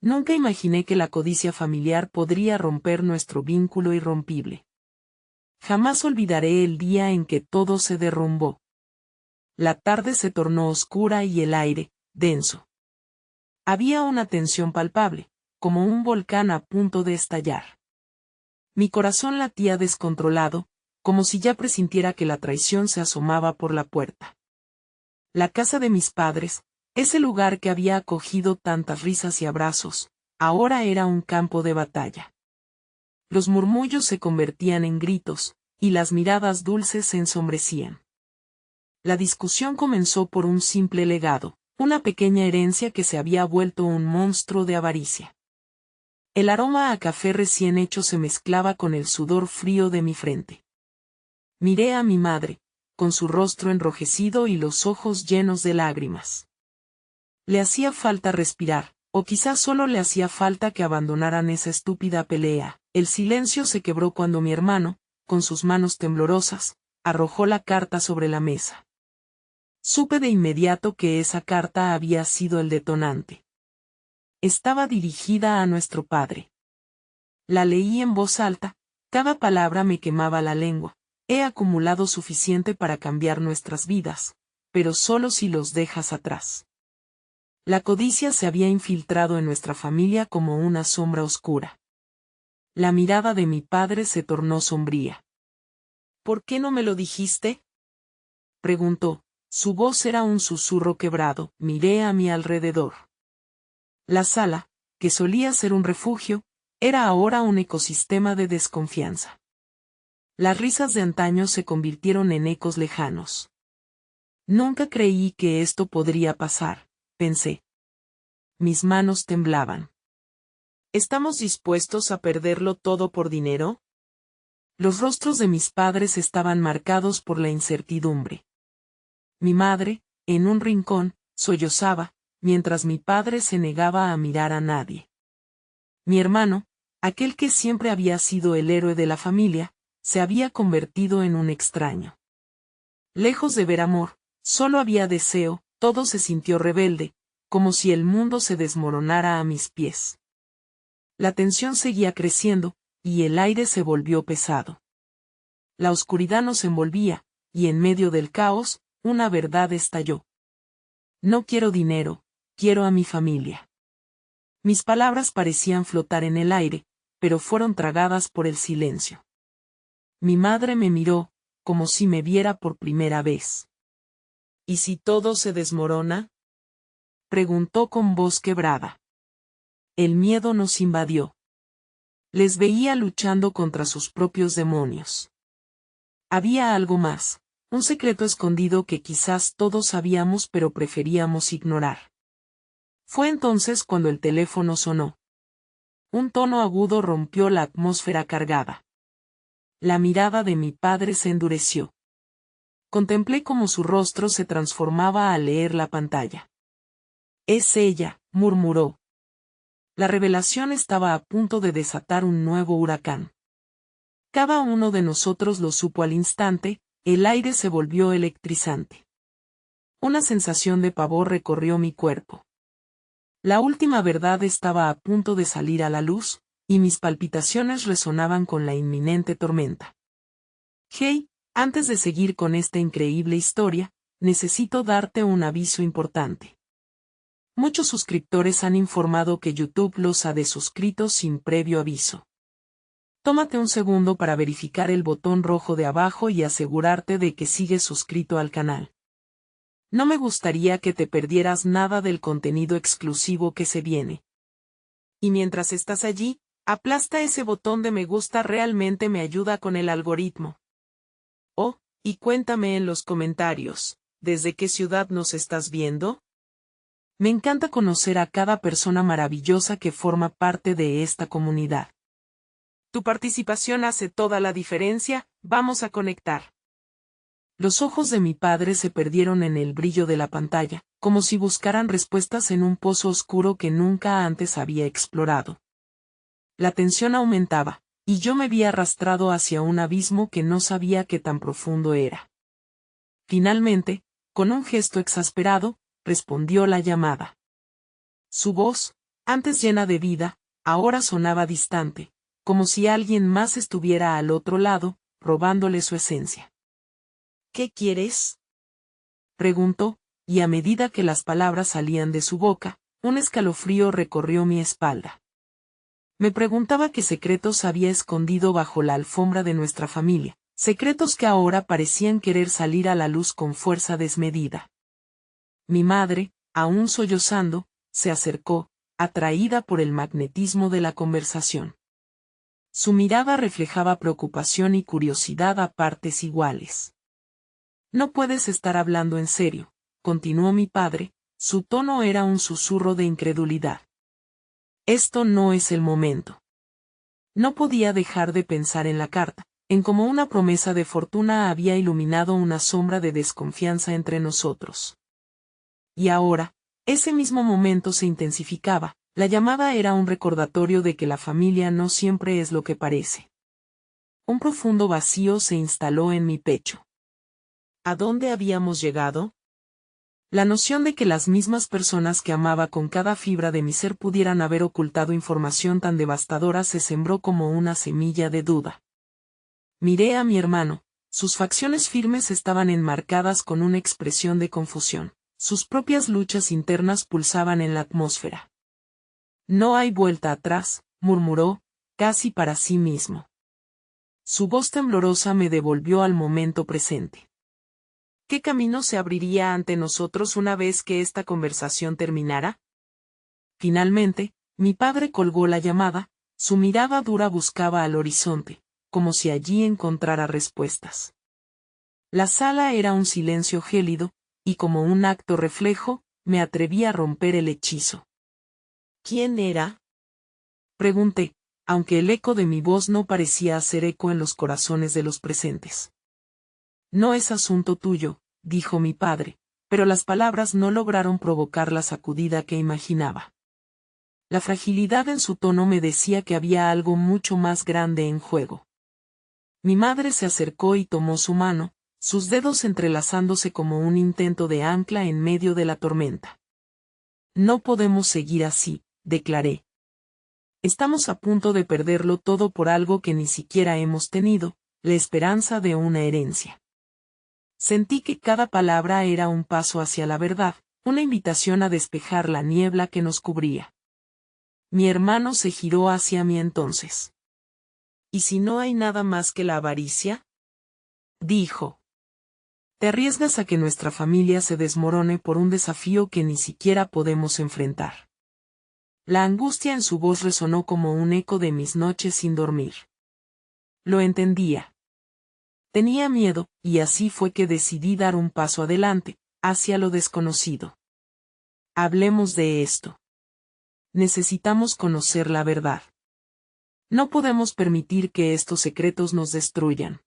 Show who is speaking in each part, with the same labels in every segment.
Speaker 1: Nunca imaginé que la codicia familiar podría romper nuestro vínculo irrompible. Jamás olvidaré el día en que todo se derrumbó. La tarde se tornó oscura y el aire, denso. Había una tensión palpable, como un volcán a punto de estallar. Mi corazón latía descontrolado, como si ya presintiera que la traición se asomaba por la puerta. La casa de mis padres, ese lugar que había acogido tantas risas y abrazos, ahora era un campo de batalla. Los murmullos se convertían en gritos, y las miradas dulces se ensombrecían. La discusión comenzó por un simple legado, una pequeña herencia que se había vuelto un monstruo de avaricia. El aroma a café recién hecho se mezclaba con el sudor frío de mi frente. Miré a mi madre, con su rostro enrojecido y los ojos llenos de lágrimas. Le hacía falta respirar, o quizás solo le hacía falta que abandonaran esa estúpida pelea. El silencio se quebró cuando mi hermano, con sus manos temblorosas, arrojó la carta sobre la mesa. Supe de inmediato que esa carta había sido el detonante. Estaba dirigida a nuestro padre. La leí en voz alta, cada palabra me quemaba la lengua. He acumulado suficiente para cambiar nuestras vidas, pero solo si los dejas atrás. La codicia se había infiltrado en nuestra familia como una sombra oscura. La mirada de mi padre se tornó sombría. ¿Por qué no me lo dijiste?, preguntó. Su voz era un susurro quebrado. Miré a mi alrededor. La sala, que solía ser un refugio, era ahora un ecosistema de desconfianza. Las risas de antaño se convirtieron en ecos lejanos. Nunca creí que esto podría pasar, pensé. Mis manos temblaban. ¿Estamos dispuestos a perderlo todo por dinero? Los rostros de mis padres estaban marcados por la incertidumbre. Mi madre, en un rincón, sollozaba, mientras mi padre se negaba a mirar a nadie. Mi hermano, aquel que siempre había sido el héroe de la familia, se había convertido en un extraño. Lejos de ver amor, solo había deseo. Todo se sintió rebelde, como si el mundo se desmoronara a mis pies. La tensión seguía creciendo, y el aire se volvió pesado. La oscuridad nos envolvía, y en medio del caos, una verdad estalló. No quiero dinero, quiero a mi familia. Mis palabras parecían flotar en el aire, pero fueron tragadas por el silencio. Mi madre me miró, como si me viera por primera vez. ¿Y si todo se desmorona?, preguntó con voz quebrada. El miedo nos invadió. Les veía luchando contra sus propios demonios. Había algo más, un secreto escondido que quizás todos sabíamos pero preferíamos ignorar. Fue entonces cuando el teléfono sonó. Un tono agudo rompió la atmósfera cargada. La mirada de mi padre se endureció. Contemplé cómo su rostro se transformaba al leer la pantalla. Es ella, murmuró. La revelación estaba a punto de desatar un nuevo huracán. Cada uno de nosotros lo supo al instante. El aire se volvió electrizante. Una sensación de pavor recorrió mi cuerpo. La última verdad estaba a punto de salir a la luz, y mis palpitaciones resonaban con la inminente tormenta. Hey, antes de seguir con esta increíble historia, necesito darte un aviso importante. Muchos suscriptores han informado que YouTube los ha desuscrito sin previo aviso. Tómate un segundo para verificar el botón rojo de abajo y asegurarte de que sigues suscrito al canal. No me gustaría que te perdieras nada del contenido exclusivo que se viene. Y mientras estás allí, aplasta ese botón de me gusta, realmente me ayuda con el algoritmo. Oh, y cuéntame en los comentarios, ¿desde qué ciudad nos estás viendo? Me encanta conocer a cada persona maravillosa que forma parte de esta comunidad. Tu participación hace toda la diferencia. Vamos a conectar. Los ojos de mi padre se perdieron en el brillo de la pantalla, como si buscaran respuestas en un pozo oscuro que nunca antes había explorado. La tensión aumentaba, y yo me vi arrastrado hacia un abismo que no sabía qué tan profundo era. Finalmente, con un gesto exasperado, respondió la llamada. Su voz, Antes llena de vida, ahora sonaba distante, como si alguien más estuviera al otro lado, robándole su esencia. ¿Qué quieres?, preguntó, y a medida que las palabras salían de su boca, un escalofrío recorrió mi espalda. Me preguntaba qué secretos había escondido bajo la alfombra de nuestra familia, secretos que ahora parecían querer salir a la luz con fuerza desmedida. Mi madre, aún sollozando, se acercó, atraída por el magnetismo de la conversación. Su mirada reflejaba preocupación y curiosidad a partes iguales. No puedes estar hablando en serio, continuó mi padre, su tono era un susurro de incredulidad. Esto no es el momento. No podía dejar de pensar en la carta, en cómo una promesa de fortuna había iluminado una sombra de desconfianza entre nosotros. Y ahora, ese mismo momento se intensificaba, la llamada era un recordatorio de que la familia no siempre es lo que parece. Un profundo vacío se instaló en mi pecho. ¿A dónde habíamos llegado? La noción de que las mismas personas que amaba con cada fibra de mi ser pudieran haber ocultado información tan devastadora se sembró como una semilla de duda. Miré a mi hermano, sus facciones firmes estaban enmarcadas con una expresión de confusión, sus propias luchas internas pulsaban en la atmósfera. No hay vuelta atrás, murmuró, casi para sí mismo. Su voz temblorosa me devolvió al momento presente. ¿Qué camino se abriría ante nosotros una vez que esta conversación terminara? Finalmente, mi padre colgó la llamada, su mirada dura buscaba al horizonte, como si allí encontrara respuestas. La sala era un silencio gélido, y como un acto reflejo, me atreví a romper el hechizo. ¿Quién era?, pregunté, aunque el eco de mi voz no parecía hacer eco en los corazones de los presentes. No es asunto tuyo, dijo mi padre, pero las palabras no lograron provocar la sacudida que imaginaba. La fragilidad en su tono me decía que había algo mucho más grande en juego. Mi madre se acercó y tomó su mano, sus dedos entrelazándose como un intento de ancla en medio de la tormenta. No podemos seguir así, declaré. Estamos a punto de perderlo todo por algo que ni siquiera hemos tenido, la esperanza de una herencia. Sentí que cada palabra era un paso hacia la verdad, una invitación a despejar la niebla que nos cubría. Mi hermano se giró hacia mí entonces. ¿Y si no hay nada más que la avaricia?, dijo. Te arriesgas a que nuestra familia se desmorone por un desafío que ni siquiera podemos enfrentar. La angustia en su voz resonó como un eco de mis noches sin dormir. Lo entendía. Tenía miedo, y así fue que decidí dar un paso adelante, hacia lo desconocido. Hablemos de esto. Necesitamos conocer la verdad. No podemos permitir que estos secretos nos destruyan.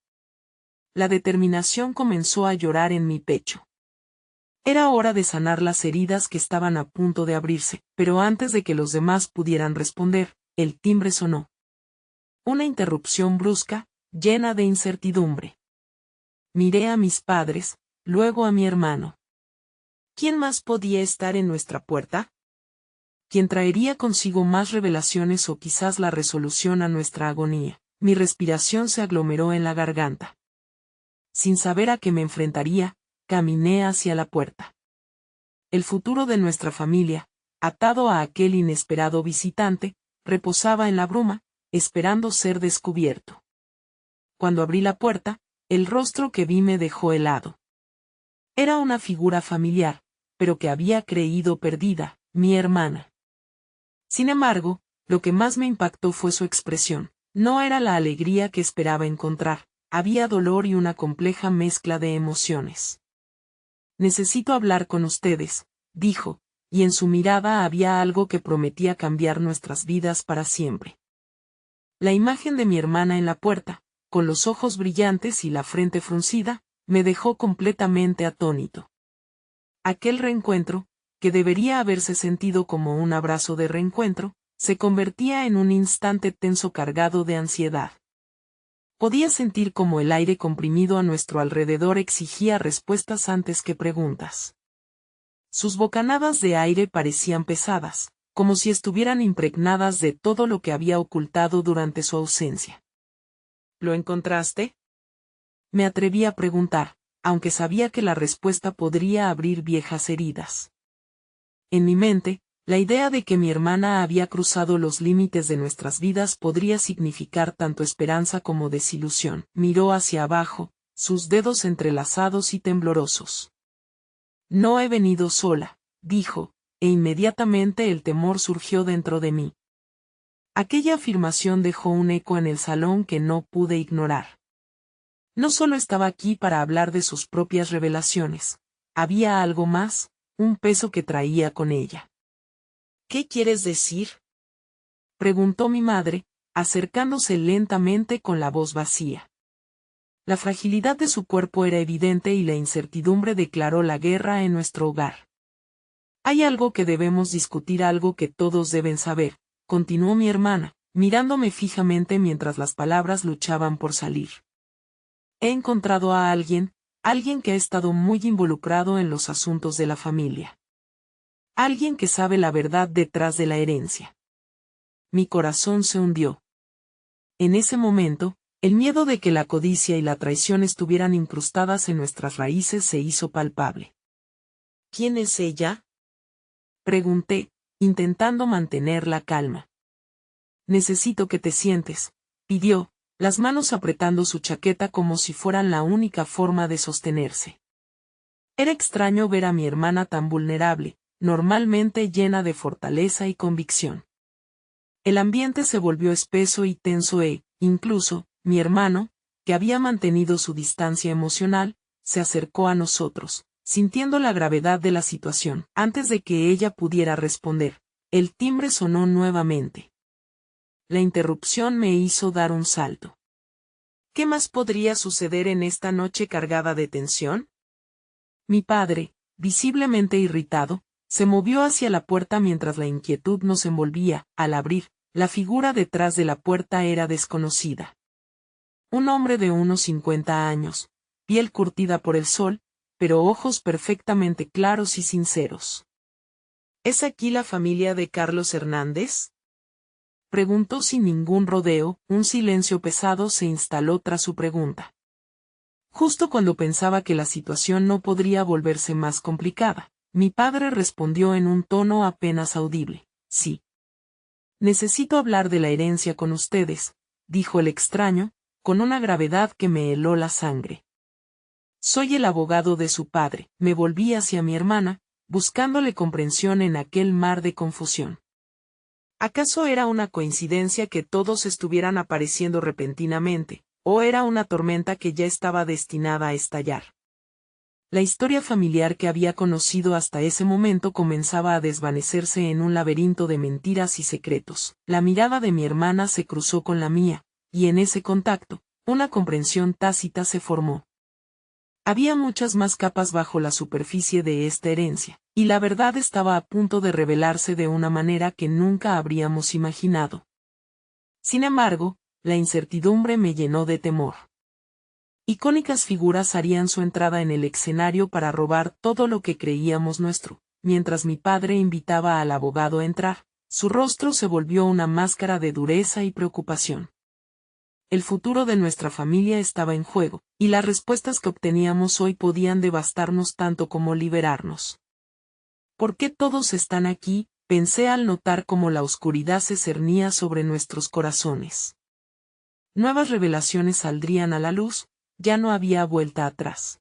Speaker 1: La determinación comenzó a llorar en mi pecho. Era hora de sanar las heridas que estaban a punto de abrirse, pero antes de que los demás pudieran responder, el timbre sonó. Una interrupción brusca, llena de incertidumbre. Miré a mis padres, luego a mi hermano. ¿Quién más podía estar en nuestra puerta? ¿Quién traería consigo más revelaciones o quizás la resolución a nuestra agonía? Mi respiración se aglomeró en la garganta. Sin saber a qué me enfrentaría, caminé hacia la puerta. El futuro de nuestra familia, atado a aquel inesperado visitante, reposaba en la bruma, esperando ser descubierto. Cuando abrí la puerta, el rostro que vi me dejó helado. Era una figura familiar, pero que había creído perdida, mi hermana. Sin embargo, lo que más me impactó fue su expresión. No era la alegría que esperaba encontrar, había dolor y una compleja mezcla de emociones. Necesito hablar con ustedes, dijo, y en su mirada había algo que prometía cambiar nuestras vidas para siempre. La imagen de mi hermana en la puerta, con los ojos brillantes y la frente fruncida, me dejó completamente atónito. Aquel reencuentro, que debería haberse sentido como un abrazo de reencuentro, se convertía en un instante tenso cargado de ansiedad. Podía sentir como el aire comprimido a nuestro alrededor exigía respuestas antes que preguntas. Sus bocanadas de aire parecían pesadas, como si estuvieran impregnadas de todo lo que había ocultado durante su ausencia. ¿Lo encontraste? Me atreví a preguntar, aunque sabía que la respuesta podría abrir viejas heridas. En mi mente, la idea de que mi hermana había cruzado los límites de nuestras vidas podría significar tanto esperanza como desilusión. Miró hacia abajo, sus dedos entrelazados y temblorosos. No he venido sola, dijo, e inmediatamente el temor surgió dentro de mí. Aquella afirmación dejó un eco en el salón que no pude ignorar. No solo estaba aquí para hablar de sus propias revelaciones, había algo más, un peso que traía con ella. ¿Qué quieres decir?, preguntó mi madre, acercándose lentamente con la voz vacía. La fragilidad de su cuerpo era evidente y la incertidumbre declaró la guerra en nuestro hogar. Hay algo que debemos discutir, algo que todos deben saber, continuó mi hermana, mirándome fijamente mientras las palabras luchaban por salir. He encontrado a alguien que ha estado muy involucrado en los asuntos de la familia. Alguien que sabe la verdad detrás de la herencia. Mi corazón se hundió. En ese momento, el miedo de que la codicia y la traición estuvieran incrustadas en nuestras raíces se hizo palpable. ¿Quién es ella?, pregunté, intentando mantener la calma. Necesito que te sientes, pidió, las manos apretando su chaqueta como si fueran la única forma de sostenerse. Era extraño ver a mi hermana tan vulnerable, normalmente llena de fortaleza y convicción. El ambiente se volvió espeso y tenso incluso, mi hermano, que había mantenido su distancia emocional, se acercó a nosotros, sintiendo la gravedad de la situación. Antes de que ella pudiera responder, el timbre sonó nuevamente. La interrupción me hizo dar un salto. ¿Qué más podría suceder en esta noche cargada de tensión? Mi padre, visiblemente irritado, se movió hacia la puerta mientras la inquietud nos envolvía. Al abrir, la figura detrás de la puerta era desconocida. Un hombre de unos 50 años, piel curtida por el sol, pero ojos perfectamente claros y sinceros. ¿Es aquí la familia de Carlos Hernández?, preguntó sin ningún rodeo. Un silencio pesado se instaló tras su pregunta. Justo cuando pensaba que la situación no podría volverse más complicada, mi padre respondió en un tono apenas audible: sí. Necesito hablar de la herencia con ustedes, dijo el extraño, con una gravedad que me heló la sangre. Soy el abogado de su padre. Me volví hacia mi hermana, buscándole comprensión en aquel mar de confusión. ¿Acaso era una coincidencia que todos estuvieran apareciendo repentinamente, o era una tormenta que ya estaba destinada a estallar? La historia familiar que había conocido hasta ese momento comenzaba a desvanecerse en un laberinto de mentiras y secretos. La mirada de mi hermana se cruzó con la mía, y en ese contacto, una comprensión tácita se formó. Había muchas más capas bajo la superficie de esta herencia, y la verdad estaba a punto de revelarse de una manera que nunca habríamos imaginado. Sin embargo, la incertidumbre me llenó de temor. Icónicas figuras harían su entrada en el escenario para robar todo lo que creíamos nuestro. Mientras mi padre invitaba al abogado a entrar, su rostro se volvió una máscara de dureza y preocupación. El futuro de nuestra familia estaba en juego, y las respuestas que obteníamos hoy podían devastarnos tanto como liberarnos. ¿Por qué todos están aquí?, pensé al notar cómo la oscuridad se cernía sobre nuestros corazones. Nuevas revelaciones saldrían a la luz, ya no había vuelta atrás.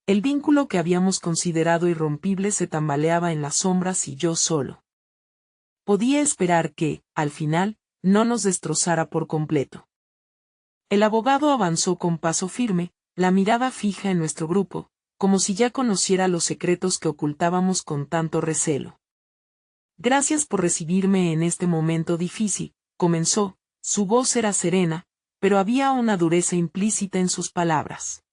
Speaker 1: El vínculo que habíamos considerado irrompible se tambaleaba en las sombras y yo solo. Podía esperar que, al final, no nos destrozara por completo. El abogado avanzó con paso firme, la mirada fija en nuestro grupo, como si ya conociera los secretos que ocultábamos con tanto recelo. Gracias por recibirme en este momento difícil, comenzó, su voz era serena, pero había una dureza implícita en sus palabras.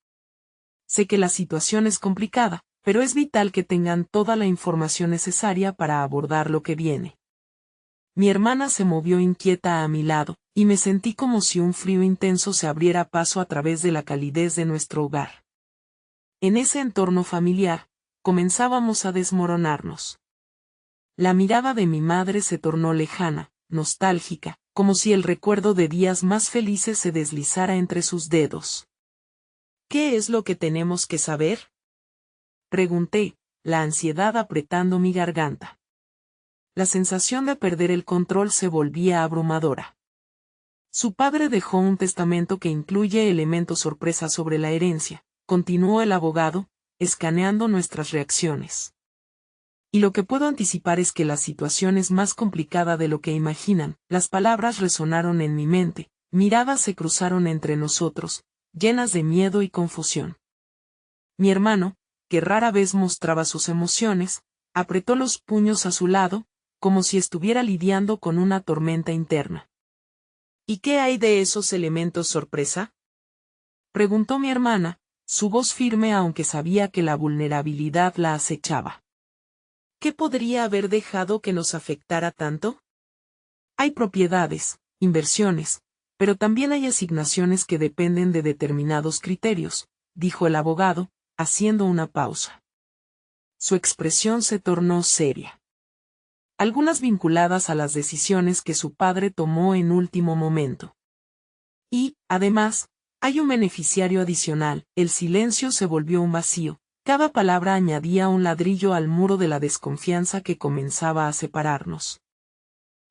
Speaker 1: Sé que la situación es complicada, pero es vital que tengan toda la información necesaria para abordar lo que viene. Mi hermana se movió inquieta a mi lado, y me sentí como si un frío intenso se abriera paso a través de la calidez de nuestro hogar. En ese entorno familiar, comenzábamos a desmoronarnos. La mirada de mi madre se tornó lejana, nostálgica, como si el recuerdo de días más felices se deslizara entre sus dedos. ¿Qué es lo que tenemos que saber?, pregunté, la ansiedad apretando mi garganta. La sensación de perder el control se volvía abrumadora. Su padre dejó un testamento que incluye elementos sorpresa sobre la herencia, continuó el abogado, escaneando nuestras reacciones. Y lo que puedo anticipar es que la situación es más complicada de lo que imaginan. Las palabras resonaron en mi mente, miradas se cruzaron entre nosotros, llenas de miedo y confusión. Mi hermano, que rara vez mostraba sus emociones, apretó los puños a su lado, como si estuviera lidiando con una tormenta interna. ¿Y qué hay de esos elementos sorpresa?, preguntó mi hermana, su voz firme aunque sabía que la vulnerabilidad la acechaba. ¿Qué podría haber dejado que nos afectara tanto? Hay propiedades, inversiones, pero también hay asignaciones que dependen de determinados criterios, dijo el abogado, haciendo una pausa. Su expresión se tornó seria. Algunas vinculadas a las decisiones que su padre tomó en último momento. Y, además, hay un beneficiario adicional. El silencio se volvió un vacío. Cada palabra añadía un ladrillo al muro de la desconfianza que comenzaba a separarnos.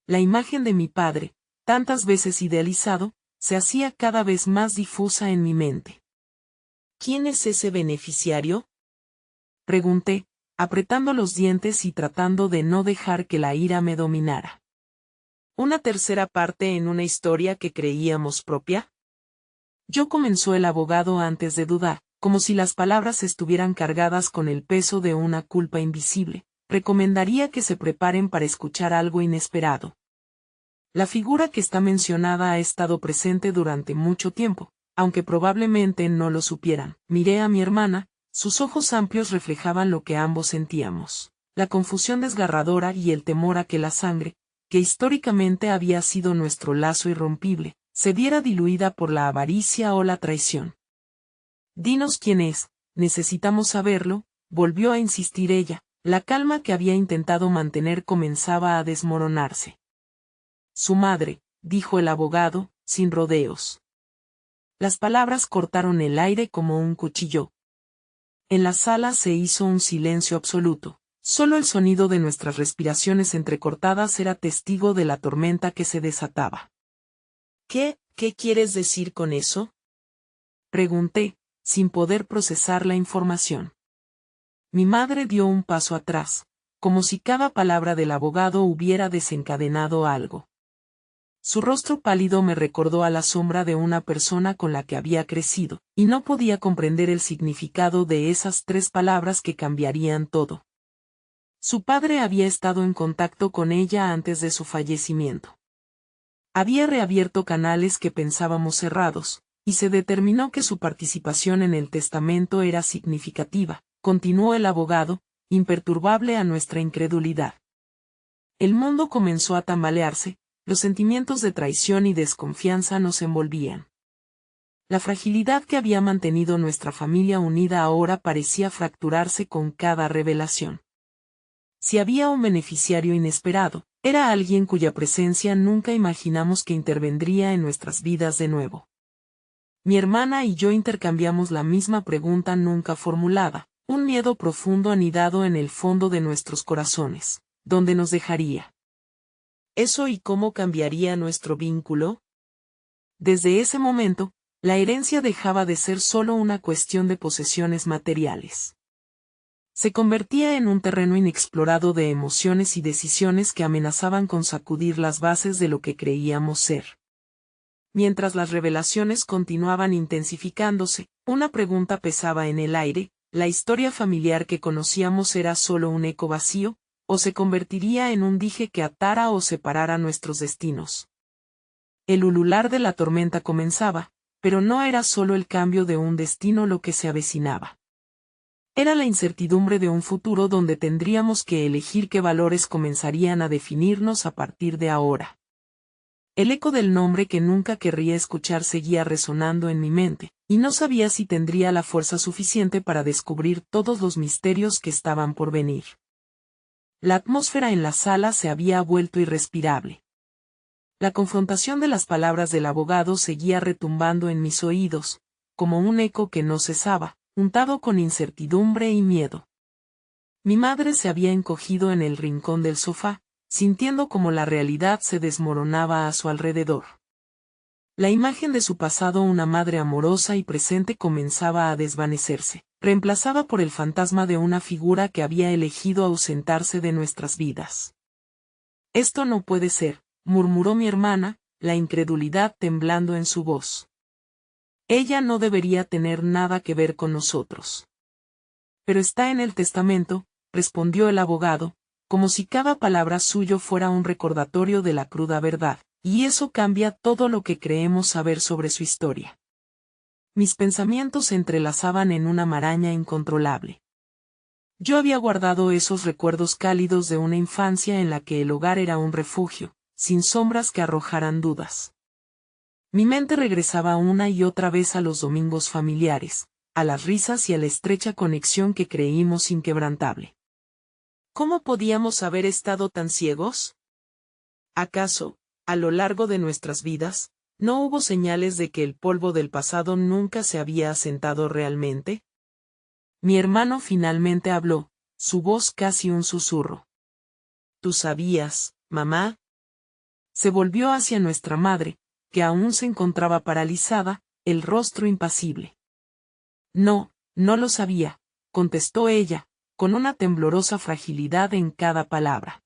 Speaker 1: La imagen de mi padre, tantas veces idealizado, se hacía cada vez más difusa en mi mente. ¿Quién es ese beneficiario?, pregunté, apretando los dientes y tratando de no dejar que la ira me dominara. ¿Una tercera parte en una historia que creíamos propia? Yo, comenzó el abogado antes de dudar, como si las palabras estuvieran cargadas con el peso de una culpa invisible. Recomendaría que se preparen para escuchar algo inesperado. La figura que está mencionada ha estado presente durante mucho tiempo, aunque probablemente no lo supieran. Miré a mi hermana, sus ojos amplios reflejaban lo que ambos sentíamos, la confusión desgarradora y el temor a que la sangre, que históricamente había sido nuestro lazo irrompible, se viera diluida por la avaricia o la traición. Dinos quién es, necesitamos saberlo, volvió a insistir ella. La calma que había intentado mantener comenzaba a desmoronarse. Su madre, dijo el abogado, sin rodeos. Las palabras cortaron el aire como un cuchillo. En la sala se hizo un silencio absoluto. Solo el sonido de nuestras respiraciones entrecortadas era testigo de la tormenta que se desataba. ¿Qué quieres decir con eso?, pregunté, sin poder procesar la información. Mi madre dio un paso atrás, como si cada palabra del abogado hubiera desencadenado algo. Su rostro pálido me recordó a la sombra de una persona con la que había crecido, y no podía comprender el significado de esas 3 palabras que cambiarían todo. Su padre había estado en contacto con ella antes de su fallecimiento. Había reabierto canales que pensábamos cerrados, y se determinó que su participación en el testamento era significativa, continuó el abogado, imperturbable a nuestra incredulidad. El mundo comenzó a tambalearse, los sentimientos de traición y desconfianza nos envolvían. La fragilidad que había mantenido nuestra familia unida ahora parecía fracturarse con cada revelación. Si había un beneficiario inesperado, era alguien cuya presencia nunca imaginamos que intervendría en nuestras vidas de nuevo. Mi hermana y yo intercambiamos la misma pregunta nunca formulada, un miedo profundo anidado en el fondo de nuestros corazones. ¿Dónde nos dejaría eso y cómo cambiaría nuestro vínculo? Desde ese momento, la herencia dejaba de ser solo una cuestión de posesiones materiales. Se convertía en un terreno inexplorado de emociones y decisiones que amenazaban con sacudir las bases de lo que creíamos ser. Mientras las revelaciones continuaban intensificándose, una pregunta pesaba en el aire: ¿la historia familiar que conocíamos era solo un eco vacío, o se convertiría en un dique que atara o separara nuestros destinos? El ulular de la tormenta comenzaba, pero no era solo el cambio de un destino lo que se avecinaba. Era la incertidumbre de un futuro donde tendríamos que elegir qué valores comenzarían a definirnos a partir de ahora. El eco del nombre que nunca querría escuchar seguía resonando en mi mente, y no sabía si tendría la fuerza suficiente para descubrir todos los misterios que estaban por venir. La atmósfera en la sala se había vuelto irrespirable. La confrontación de las palabras del abogado seguía retumbando en mis oídos, como un eco que no cesaba, untado con incertidumbre y miedo. Mi madre se había encogido en el rincón del sofá, sintiendo como la realidad se desmoronaba a su alrededor. La imagen de su pasado, una madre amorosa y presente, comenzaba a desvanecerse, reemplazada por el fantasma de una figura que había elegido ausentarse de nuestras vidas. «Esto no puede ser», murmuró mi hermana, la incredulidad temblando en su voz. «Ella no debería tener nada que ver con nosotros». «Pero está en el testamento», respondió el abogado, como si cada palabra suyo fuera un recordatorio de la cruda verdad, y eso cambia todo lo que creemos saber sobre su historia. Mis pensamientos se entrelazaban en una maraña incontrolable. Yo había guardado esos recuerdos cálidos de una infancia en la que el hogar era un refugio, sin sombras que arrojaran dudas. Mi mente regresaba una y otra vez a los domingos familiares, a las risas y a la estrecha conexión que creímos inquebrantable. ¿Cómo podíamos haber estado tan ciegos? ¿Acaso, a lo largo de nuestras vidas, no hubo señales de que el polvo del pasado nunca se había asentado realmente? Mi hermano finalmente habló, su voz casi un susurro. ¿Tú sabías, mamá? Se volvió hacia nuestra madre, que aún se encontraba paralizada, el rostro impasible. No, no lo sabía, contestó ella, con una temblorosa fragilidad en cada palabra.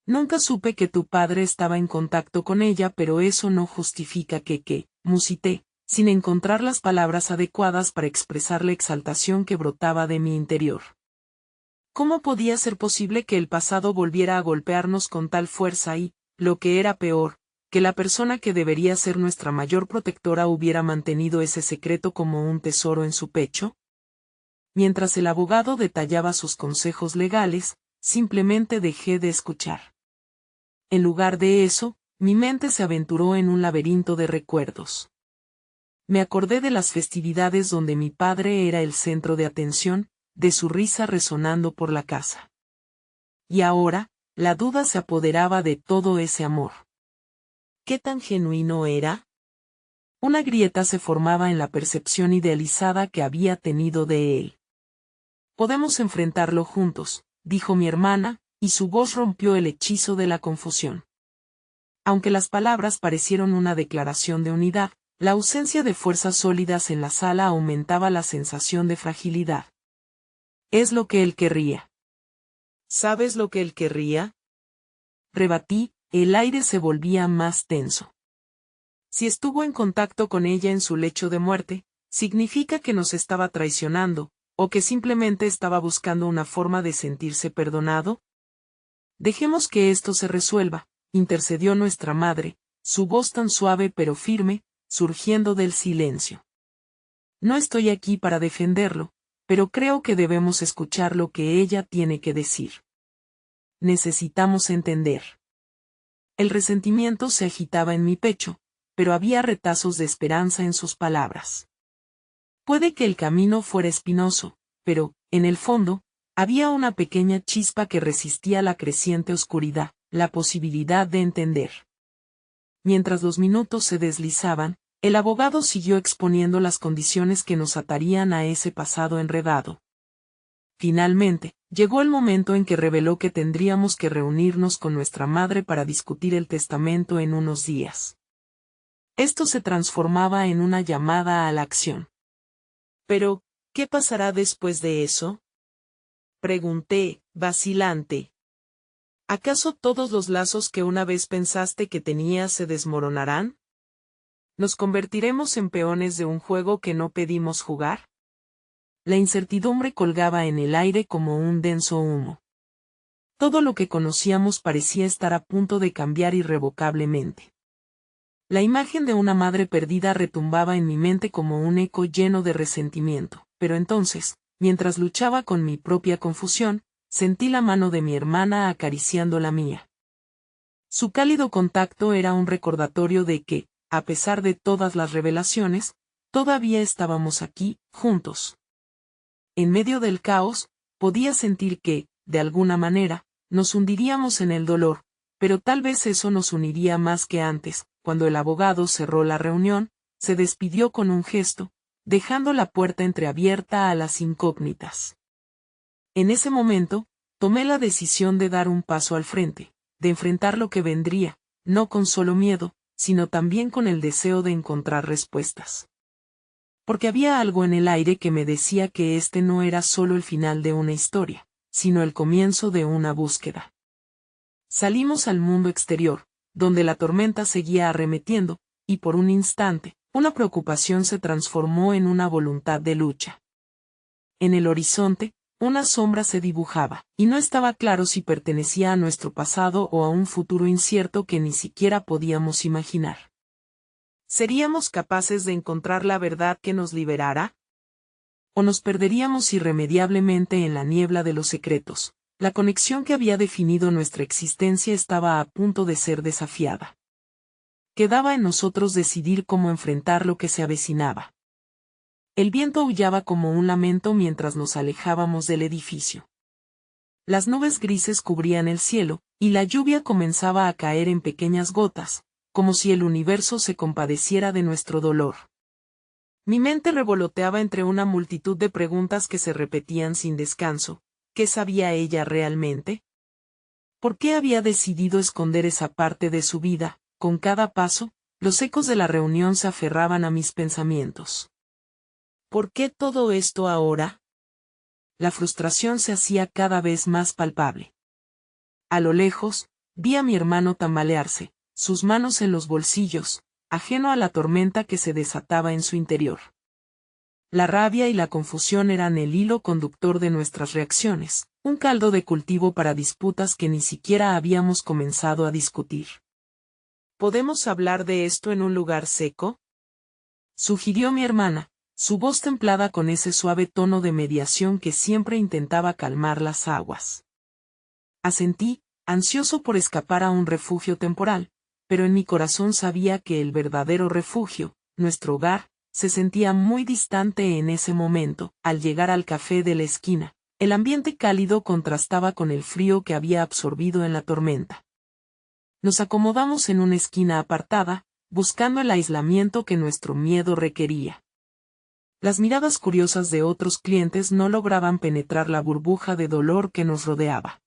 Speaker 1: Nunca supe que tu padre estaba en contacto con ella, pero eso no justifica que, musité, sin encontrar las palabras adecuadas para expresar la exaltación que brotaba de mi interior. ¿Cómo podía ser posible que el pasado volviera a golpearnos con tal fuerza y, lo que era peor, que la persona que debería ser nuestra mayor protectora hubiera mantenido ese secreto como un tesoro en su pecho? Mientras el abogado detallaba sus consejos legales, simplemente dejé de escuchar. En lugar de eso, mi mente se aventuró en un laberinto de recuerdos. Me acordé de las festividades donde mi padre era el centro de atención, de su risa resonando por la casa. Y ahora, la duda se apoderaba de todo ese amor. ¿Qué tan genuino era? Una grieta se formaba en la percepción idealizada que había tenido de él. Podemos enfrentarlo juntos, dijo mi hermana, y su voz rompió el hechizo de la confusión. Aunque las palabras parecieron una declaración de unidad, la ausencia de fuerzas sólidas en la sala aumentaba la sensación de fragilidad. Es lo que él querría. ¿Sabes lo que él querría? Rebatí, el aire se volvía más tenso. Si estuvo en contacto con ella en su lecho de muerte, significa que nos estaba traicionando, o que simplemente estaba buscando una forma de sentirse perdonado. Dejemos que esto se resuelva, intercedió nuestra madre, su voz tan suave pero firme, surgiendo del silencio. No estoy aquí para defenderlo, pero creo que debemos escuchar lo que ella tiene que decir. Necesitamos entender. El resentimiento se agitaba en mi pecho, pero había retazos de esperanza en sus palabras. Puede que el camino fuera espinoso, pero, en el fondo, había una pequeña chispa que resistía la creciente oscuridad, la posibilidad de entender. Mientras los minutos se deslizaban, el abogado siguió exponiendo las condiciones que nos atarían a ese pasado enredado. Finalmente, llegó el momento en que reveló que tendríamos que reunirnos con nuestra madre para discutir el testamento en unos días. Esto se transformaba en una llamada a la acción. Pero, ¿qué pasará después de eso? Pregunté, vacilante. ¿Acaso todos los lazos que una vez pensaste que tenías se desmoronarán? ¿Nos convertiremos en peones de un juego que no pedimos jugar? La incertidumbre colgaba en el aire como un denso humo. Todo lo que conocíamos parecía estar a punto de cambiar irrevocablemente. La imagen de una madre perdida retumbaba en mi mente como un eco lleno de resentimiento, pero entonces, mientras luchaba con mi propia confusión, sentí la mano de mi hermana acariciando la mía. Su cálido contacto era un recordatorio de que, a pesar de todas las revelaciones, todavía estábamos aquí, juntos. En medio del caos, podía sentir que, de alguna manera, nos hundiríamos en el dolor, pero tal vez eso nos uniría más que antes. Cuando el abogado cerró la reunión, se despidió con un gesto, dejando la puerta entreabierta a las incógnitas. En ese momento, tomé la decisión de dar un paso al frente, de enfrentar lo que vendría, no con solo miedo, sino también con el deseo de encontrar respuestas. Porque había algo en el aire que me decía que este no era solo el final de una historia, sino el comienzo de una búsqueda. Salimos al mundo exterior, donde la tormenta seguía arremetiendo, y por un instante, una preocupación se transformó en una voluntad de lucha. En el horizonte, una sombra se dibujaba, y no estaba claro si pertenecía a nuestro pasado o a un futuro incierto que ni siquiera podíamos imaginar. ¿Seríamos capaces de encontrar la verdad que nos liberara? ¿O nos perderíamos irremediablemente en la niebla de los secretos? La conexión que había definido nuestra existencia estaba a punto de ser desafiada. Quedaba en nosotros decidir cómo enfrentar lo que se avecinaba. El viento aullaba como un lamento mientras nos alejábamos del edificio. Las nubes grises cubrían el cielo, y la lluvia comenzaba a caer en pequeñas gotas, como si el universo se compadeciera de nuestro dolor. Mi mente revoloteaba entre una multitud de preguntas que se repetían sin descanso. ¿Qué sabía ella realmente? ¿Por qué había decidido esconder esa parte de su vida? Con cada paso, los ecos de la reunión se aferraban a mis pensamientos. ¿Por qué todo esto ahora? La frustración se hacía cada vez más palpable. A lo lejos, vi a mi hermano tambalearse, sus manos en los bolsillos, ajeno a la tormenta que se desataba en su interior. La rabia y la confusión eran el hilo conductor de nuestras reacciones, un caldo de cultivo para disputas que ni siquiera habíamos comenzado a discutir. ¿Podemos hablar de esto en un lugar seco?, sugirió mi hermana, su voz templada con ese suave tono de mediación que siempre intentaba calmar las aguas. Asentí, ansioso por escapar a un refugio temporal, pero en mi corazón sabía que el verdadero refugio, nuestro hogar, se sentía muy distante en ese momento. Al llegar al café de la esquina, el ambiente cálido contrastaba con el frío que había absorbido en la tormenta. Nos acomodamos en una esquina apartada, buscando el aislamiento que nuestro miedo requería. Las miradas curiosas de otros clientes no lograban penetrar la burbuja de dolor que nos rodeaba.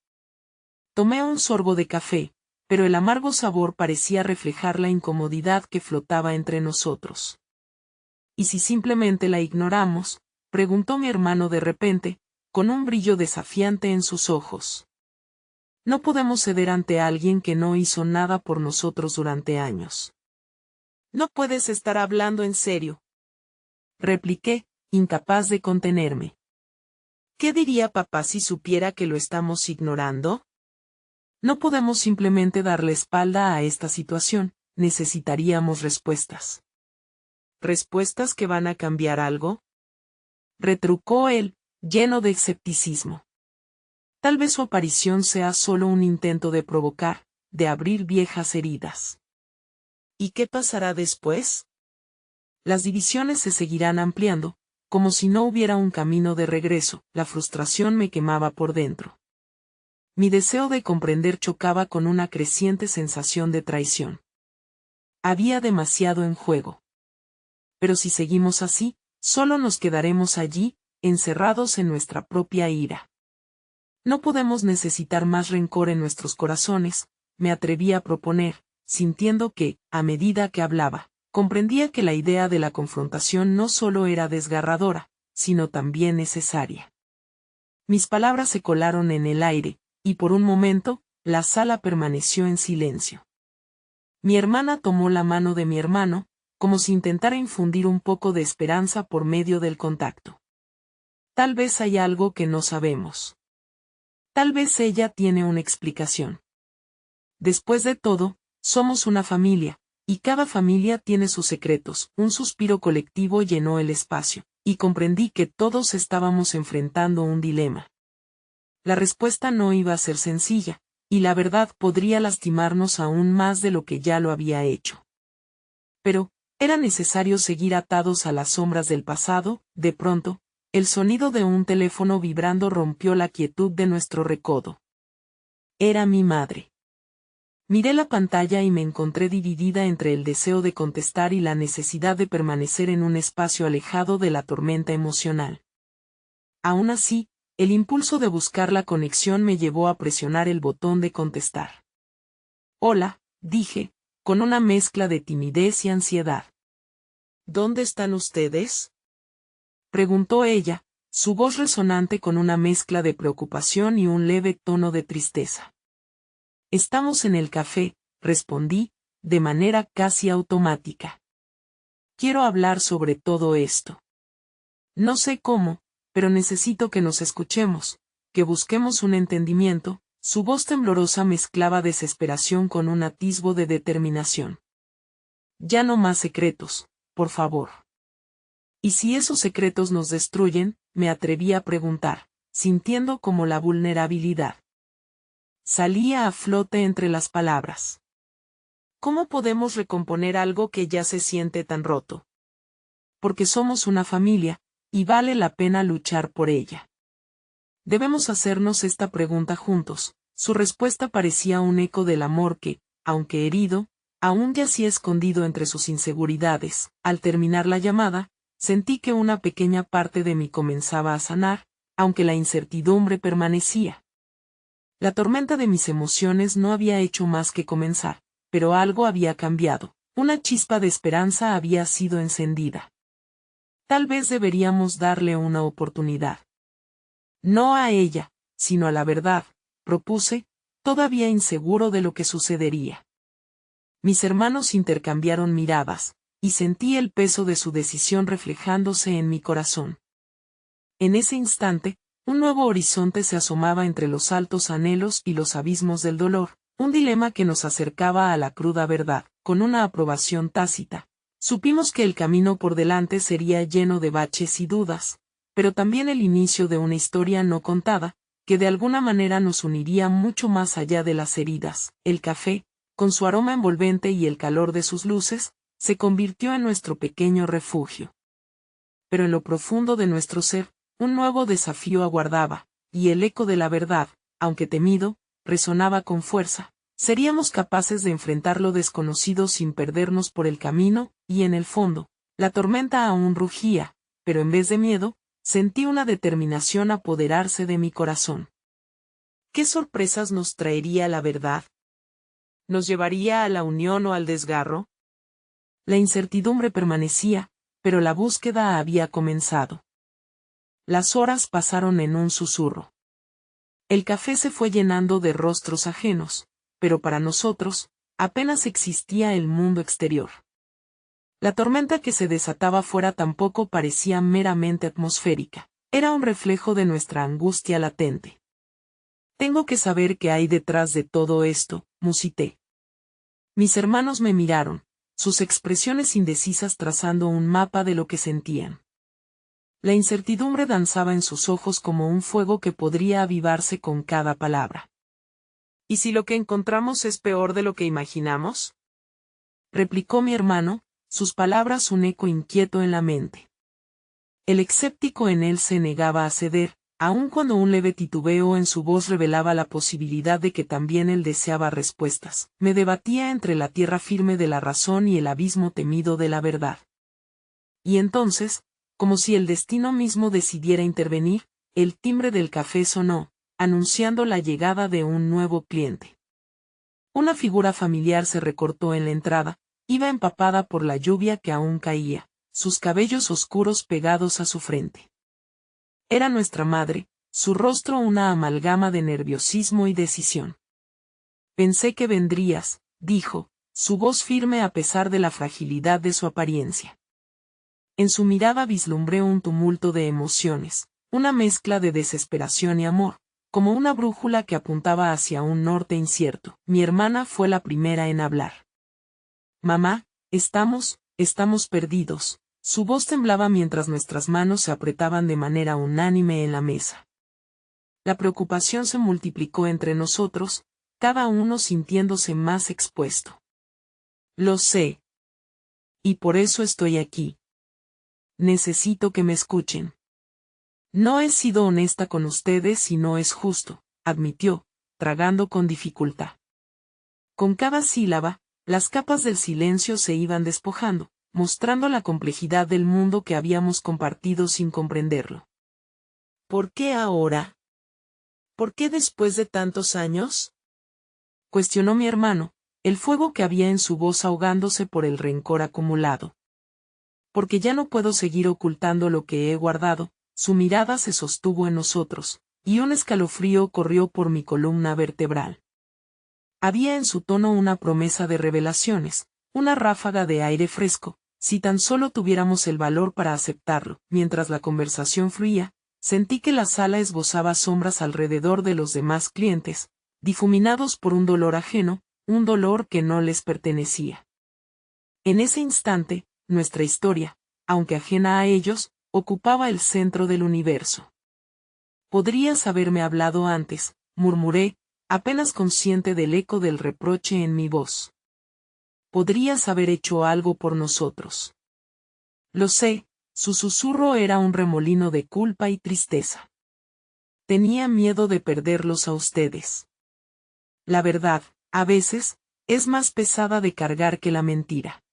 Speaker 1: Tomé un sorbo de café, pero el amargo sabor parecía reflejar la incomodidad que flotaba entre nosotros. ¿Y si simplemente la ignoramos?, preguntó mi hermano de repente, con un brillo desafiante en sus ojos. No podemos ceder ante alguien que no hizo nada por nosotros durante años. No puedes estar hablando en serio, repliqué, incapaz de contenerme. ¿Qué diría papá si supiera que lo estamos ignorando? No podemos simplemente dar la espalda a esta situación, necesitaríamos respuestas. ¿Respuestas que van a cambiar algo?, retrucó él, lleno de escepticismo. Tal vez su aparición sea solo un intento de provocar, de abrir viejas heridas. ¿Y qué pasará después? Las divisiones se seguirán ampliando, como si no hubiera un camino de regreso. La frustración me quemaba por dentro. Mi deseo de comprender chocaba con una creciente sensación de traición. Había demasiado en juego. Pero si seguimos así, solo nos quedaremos allí, encerrados en nuestra propia ira. No podemos necesitar más rencor en nuestros corazones, me atreví a proponer, sintiendo que, a medida que hablaba, comprendía que la idea de la confrontación no solo era desgarradora, sino también necesaria. Mis palabras se colaron en el aire, y por un momento, la sala permaneció en silencio. Mi hermana tomó la mano de mi hermano, como si intentara infundir un poco de esperanza por medio del contacto. Tal vez hay algo que no sabemos. Tal vez ella tiene una explicación. Después de todo, somos una familia, y cada familia tiene sus secretos. Un suspiro colectivo llenó el espacio, y comprendí que todos estábamos enfrentando un dilema. La respuesta no iba a ser sencilla, y la verdad podría lastimarnos aún más de lo que ya lo había hecho. Pero, era necesario seguir atados a las sombras del pasado. De pronto, el sonido de un teléfono vibrando rompió la quietud de nuestro recodo. Era mi madre. Miré la pantalla y me encontré dividida entre el deseo de contestar y la necesidad de permanecer en un espacio alejado de la tormenta emocional. Aún así, el impulso de buscar la conexión me llevó a presionar el botón de contestar. Hola, dije, con una mezcla de timidez y ansiedad. ¿Dónde están ustedes?, preguntó ella, su voz resonante con una mezcla de preocupación y un leve tono de tristeza. Estamos en el café, respondí, de manera casi automática. Quiero hablar sobre todo esto. No sé cómo, pero necesito que nos escuchemos, que busquemos un entendimiento. Su voz temblorosa mezclaba desesperación con un atisbo de determinación. Ya no más secretos, por favor. ¿Y si esos secretos nos destruyen?, me atreví a preguntar, sintiendo como la vulnerabilidad salía a flote entre las palabras. ¿Cómo podemos recomponer algo que ya se siente tan roto? Porque somos una familia, y vale la pena luchar por ella. Debemos hacernos esta pregunta juntos. Su respuesta parecía un eco del amor que, aunque herido, aún yacía escondido entre sus inseguridades. Al terminar la llamada, sentí que una pequeña parte de mí comenzaba a sanar, aunque la incertidumbre permanecía. La tormenta de mis emociones no había hecho más que comenzar, pero algo había cambiado. Una chispa de esperanza había sido encendida. Tal vez deberíamos darle una oportunidad. No a ella, sino a la verdad, propuse, todavía inseguro de lo que sucedería. Mis hermanos intercambiaron miradas, y sentí el peso de su decisión reflejándose en mi corazón. En ese instante, un nuevo horizonte se asomaba entre los altos anhelos y los abismos del dolor, un dilema que nos acercaba a la cruda verdad, con una aprobación tácita. Supimos que el camino por delante sería lleno de baches y dudas, pero también el inicio de una historia no contada, que de alguna manera nos uniría mucho más allá de las heridas. El café, con su aroma envolvente y el calor de sus luces, se convirtió en nuestro pequeño refugio. Pero en lo profundo de nuestro ser, un nuevo desafío aguardaba, y el eco de la verdad, aunque temido, resonaba con fuerza. Seríamos capaces de enfrentar lo desconocido sin perdernos por el camino, y en el fondo, la tormenta aún rugía, pero en vez de miedo, sentí una determinación apoderarse de mi corazón. ¿Qué sorpresas nos traería la verdad? ¿Nos llevaría a la unión o al desgarro? La incertidumbre permanecía, pero la búsqueda había comenzado. Las horas pasaron en un susurro. El café se fue llenando de rostros ajenos, pero para nosotros, apenas existía el mundo exterior. La tormenta que se desataba fuera tampoco parecía meramente atmosférica, era un reflejo de nuestra angustia latente. Tengo que saber qué hay detrás de todo esto, musité. Mis hermanos me miraron, sus expresiones indecisas trazando un mapa de lo que sentían. La incertidumbre danzaba en sus ojos como un fuego que podría avivarse con cada palabra. ¿Y si lo que encontramos es peor de lo que imaginamos?, replicó mi hermano, sus palabras un eco inquieto en la mente. El escéptico en él se negaba a ceder, aun cuando un leve titubeo en su voz revelaba la posibilidad de que también él deseaba respuestas. Me debatía entre la tierra firme de la razón y el abismo temido de la verdad. Y entonces, como si el destino mismo decidiera intervenir, el timbre del café sonó, anunciando la llegada de un nuevo cliente. Una figura familiar se recortó en la entrada, iba empapada por la lluvia que aún caía, sus cabellos oscuros pegados a su frente. Era nuestra madre, su rostro una amalgama de nerviosismo y decisión. Pensé que vendrías, dijo, su voz firme a pesar de la fragilidad de su apariencia. En su mirada vislumbré un tumulto de emociones, una mezcla de desesperación y amor, como una brújula que apuntaba hacia un norte incierto. Mi hermana fue la primera en hablar. Mamá, estamos perdidos. Su voz temblaba mientras nuestras manos se apretaban de manera unánime en la mesa. La preocupación se multiplicó entre nosotros, cada uno sintiéndose más expuesto. Lo sé. Y por eso estoy aquí. Necesito que me escuchen. No he sido honesta con ustedes y no es justo, admitió, tragando con dificultad. Con cada sílaba, las capas del silencio se iban despojando, mostrando la complejidad del mundo que habíamos compartido sin comprenderlo. ¿Por qué ahora? ¿Por qué después de tantos años? Cuestionó mi hermano, el fuego que había en su voz ahogándose por el rencor acumulado. Porque ya no puedo seguir ocultando lo que he guardado, su mirada se sostuvo en nosotros, y un escalofrío corrió por mi columna vertebral. Había en su tono una promesa de revelaciones, una ráfaga de aire fresco, si tan solo tuviéramos el valor para aceptarlo. Mientras la conversación fluía, sentí que la sala esbozaba sombras alrededor de los demás clientes, difuminados por un dolor ajeno, un dolor que no les pertenecía. En ese instante, nuestra historia, aunque ajena a ellos, ocupaba el centro del universo. Podrías haberme hablado antes, murmuré, apenas consciente del eco del reproche en mi voz. Podrías haber hecho algo por nosotros. Lo sé, su susurro era un remolino de culpa y tristeza. Tenía miedo de perderlos a ustedes. La verdad, a veces, es más pesada de cargar que la mentira.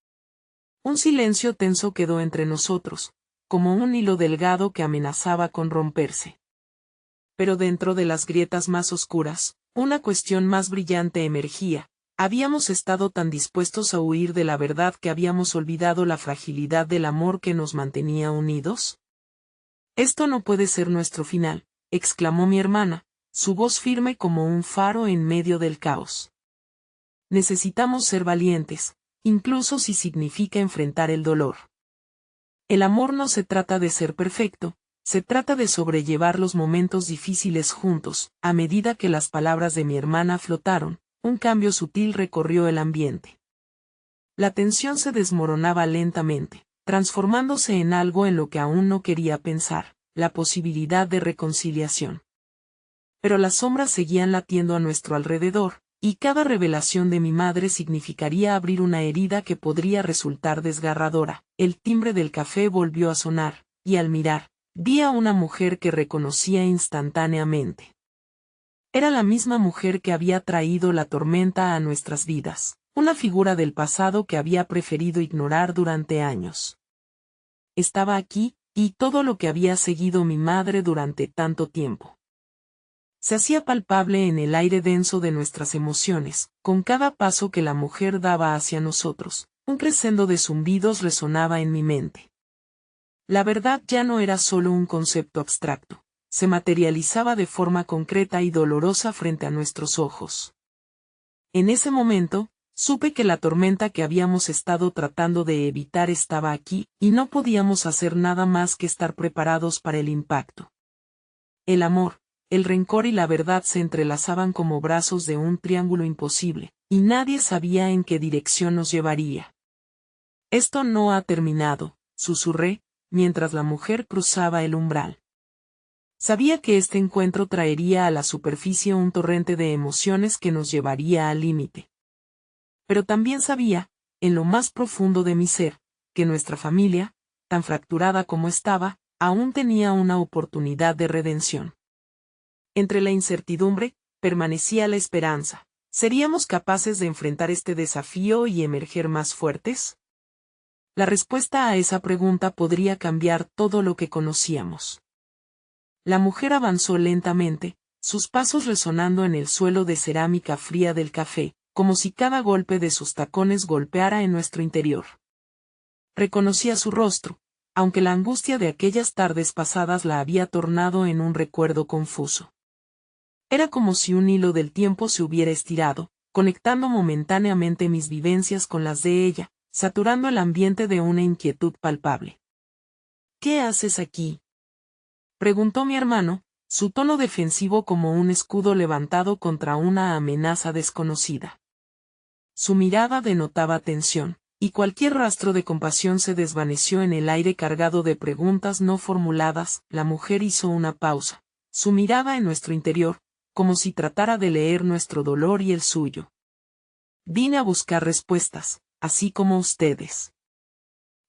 Speaker 1: Un silencio tenso quedó entre nosotros, como un hilo delgado que amenazaba con romperse. Pero dentro de las grietas más oscuras, una cuestión más brillante emergía. ¿Habíamos estado tan dispuestos a huir de la verdad que habíamos olvidado la fragilidad del amor que nos mantenía unidos? Esto no puede ser nuestro final, exclamó mi hermana, su voz firme como un faro en medio del caos. Necesitamos ser valientes, incluso si significa enfrentar el dolor. El amor no se trata de ser perfecto, se trata de sobrellevar los momentos difíciles juntos. A medida que las palabras de mi hermana flotaron, un cambio sutil recorrió el ambiente. La tensión se desmoronaba lentamente, transformándose en algo en lo que aún no quería pensar, la posibilidad de reconciliación. Pero las sombras seguían latiendo a nuestro alrededor, y cada revelación de mi madre significaría abrir una herida que podría resultar desgarradora. El timbre del café volvió a sonar, y al mirar, vi a una mujer que reconocía instantáneamente. Era la misma mujer que había traído la tormenta a nuestras vidas, una figura del pasado que había preferido ignorar durante años. Estaba aquí, y todo lo que había seguido mi madre durante tanto tiempo. Se hacía palpable en el aire denso de nuestras emociones, con cada paso que la mujer daba hacia nosotros, un crescendo de zumbidos resonaba en mi mente. La verdad ya no era solo un concepto abstracto, se materializaba de forma concreta y dolorosa frente a nuestros ojos. En ese momento, supe que la tormenta que habíamos estado tratando de evitar estaba aquí, y no podíamos hacer nada más que estar preparados para el impacto. El amor, el rencor y la verdad se entrelazaban como brazos de un triángulo imposible, y nadie sabía en qué dirección nos llevaría. Esto no ha terminado, susurré, mientras la mujer cruzaba el umbral. Sabía que este encuentro traería a la superficie un torrente de emociones que nos llevaría al límite. Pero también sabía, en lo más profundo de mi ser, que nuestra familia, tan fracturada como estaba, aún tenía una oportunidad de redención. Entre la incertidumbre, permanecía la esperanza. ¿Seríamos capaces de enfrentar este desafío y emerger más fuertes? La respuesta a esa pregunta podría cambiar todo lo que conocíamos. La mujer avanzó lentamente, sus pasos resonando en el suelo de cerámica fría del café, como si cada golpe de sus tacones golpeara en nuestro interior. Reconocía su rostro, aunque la angustia de aquellas tardes pasadas la había tornado en un recuerdo confuso. Era como si un hilo del tiempo se hubiera estirado, conectando momentáneamente mis vivencias con las de ella, saturando el ambiente de una inquietud palpable. ¿Qué haces aquí?, preguntó mi hermano, su tono defensivo como un escudo levantado contra una amenaza desconocida. Su mirada denotaba tensión, y cualquier rastro de compasión se desvaneció en el aire cargado de preguntas no formuladas. La mujer hizo una pausa, su mirada en nuestro interior, como si tratara de leer nuestro dolor y el suyo. Vine a buscar respuestas, así como ustedes.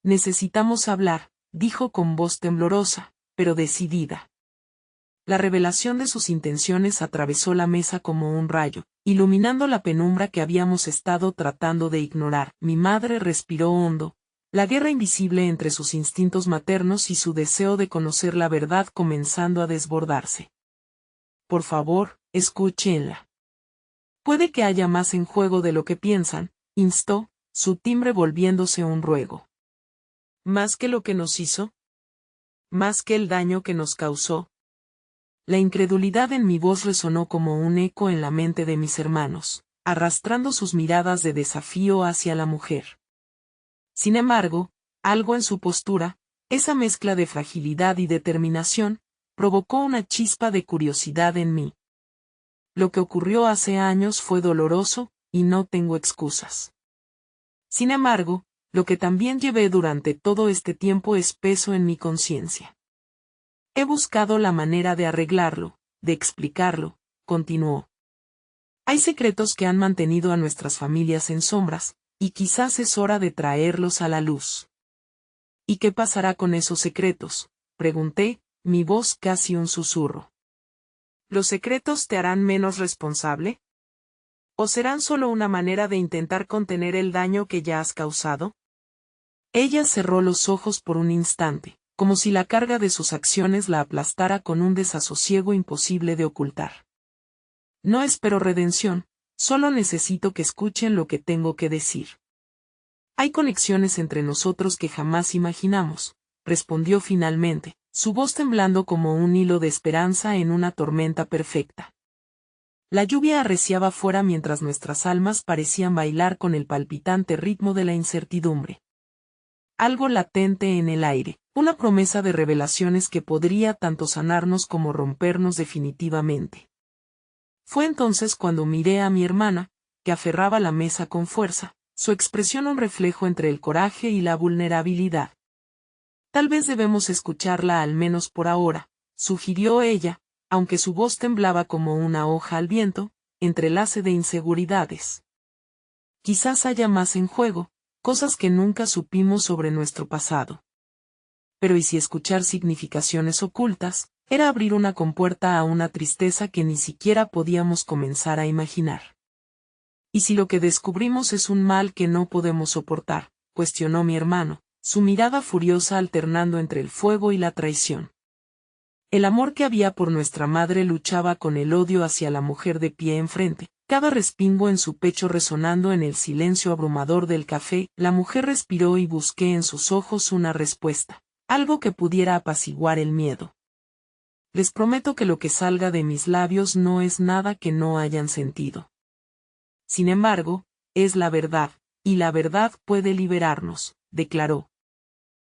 Speaker 1: Necesitamos hablar, dijo con voz temblorosa, pero decidida. La revelación de sus intenciones atravesó la mesa como un rayo, iluminando la penumbra que habíamos estado tratando de ignorar. Mi madre respiró hondo, la guerra invisible entre sus instintos maternos y su deseo de conocer la verdad comenzando a desbordarse. Por favor, escúchenla. Puede que haya más en juego de lo que piensan, instó, su timbre volviéndose un ruego. ¿Más que lo que nos hizo? ¿Más que el daño que nos causó? La incredulidad en mi voz resonó como un eco en la mente de mis hermanos, arrastrando sus miradas de desafío hacia la mujer. Sin embargo, algo en su postura, esa mezcla de fragilidad y determinación, provocó una chispa de curiosidad en mí. Lo que ocurrió hace años fue doloroso, y no tengo excusas. Sin embargo, lo que también llevé durante todo este tiempo es peso en mi conciencia. He buscado la manera de arreglarlo, de explicarlo, continuó. Hay secretos que han mantenido a nuestras familias en sombras, y quizás es hora de traerlos a la luz. ¿Y qué pasará con esos secretos?, pregunté, mi voz casi un susurro. ¿Los secretos te harán menos responsable? ¿O serán solo una manera de intentar contener el daño que ya has causado? Ella cerró los ojos por un instante, como si la carga de sus acciones la aplastara con un desasosiego imposible de ocultar. No espero redención, solo necesito que escuchen lo que tengo que decir. Hay conexiones entre nosotros que jamás imaginamos, respondió finalmente, su voz temblando como un hilo de esperanza en una tormenta perfecta. La lluvia arreciaba fuera mientras nuestras almas parecían bailar con el palpitante ritmo de la incertidumbre. Algo latente en el aire, una promesa de revelaciones que podría tanto sanarnos como rompernos definitivamente. Fue entonces cuando miré a mi hermana, que aferraba la mesa con fuerza, su expresión un reflejo entre el coraje y la vulnerabilidad. Tal vez debemos escucharla al menos por ahora, sugirió ella, aunque su voz temblaba como una hoja al viento, entrelace de inseguridades. Quizás haya más en juego, cosas que nunca supimos sobre nuestro pasado. Pero ¿y si escuchar significaciones ocultas era abrir una compuerta a una tristeza que ni siquiera podíamos comenzar a imaginar? ¿Y si lo que descubrimos es un mal que no podemos soportar?, cuestionó mi hermano, su mirada furiosa alternando entre el fuego y la traición. El amor que había por nuestra madre luchaba con el odio hacia la mujer de pie enfrente, cada respingo en su pecho resonando en el silencio abrumador del café. La mujer respiró y busqué en sus ojos una respuesta, algo que pudiera apaciguar el miedo. Les prometo que lo que salga de mis labios no es nada que no hayan sentido. Sin embargo, es la verdad, y la verdad puede liberarnos, declaró.